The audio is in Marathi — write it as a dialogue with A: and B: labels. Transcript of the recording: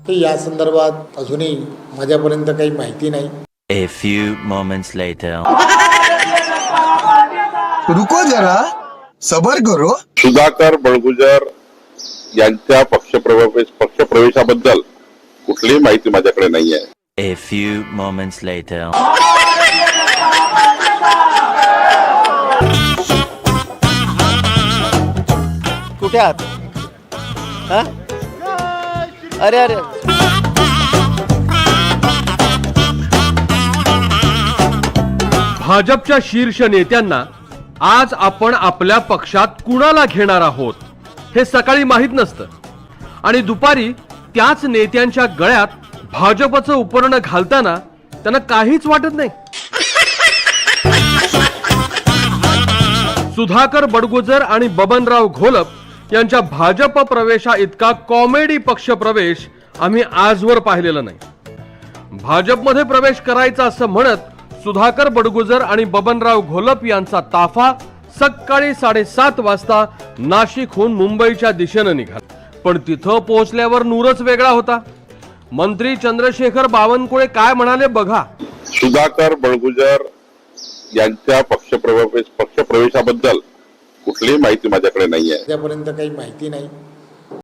A: की या संदर्भात अजूनही माझ्यापर्यंत काही माहिती नाही.
B: A few moments later.
C: रुको जरा सबर करो.
D: सुधाकर बळगुजर यांच्या पक्षप्रवेशाबद्दल कुठलीही माहिती माझ्याकडे नाही आहे.
B: A few moments later.
E: कुठे आहात? हा? अरे अरे
F: भाजपच्या शीर्ष नेत्यांना आज आपण आपल्या पक्षात कुणाला घेणार आहोत हे सकाळी माहित नसतं आणि दुपारी त्याच नेत्यांच्या गळ्यात भाजपचं उपकरण घालताना त्यांना काहीच वाटत नाही. सुधाकर बडगुजर आणि बबनराव घोलप यांच्या भाजप प्रवेशा इतका कॉमेडी पक्ष प्रवेश आम्ही आजवर पाहिलेला नाही. भाजपमध्ये प्रवेश करायचा असं म्हणत सुधाकर बडगुजर आणि बबनराव घोलप यांचा ताफा सकाळी 7:30 वाजता नाशिकहून मुंबईच्या दिशेनं निघाला. पण तिथं पोहोचल्यावर नूरच वेगळा होता. मंत्री चंद्रशेखर बावनकुळे काय म्हणाले बघा.
D: सुधाकर बळगुजर यांच्या पक्षप्रवेशाबद्दल कुठलीही माहिती माझ्याकडे नाही आहे.
A: माझ्यापर्यंत काही माहिती नाही.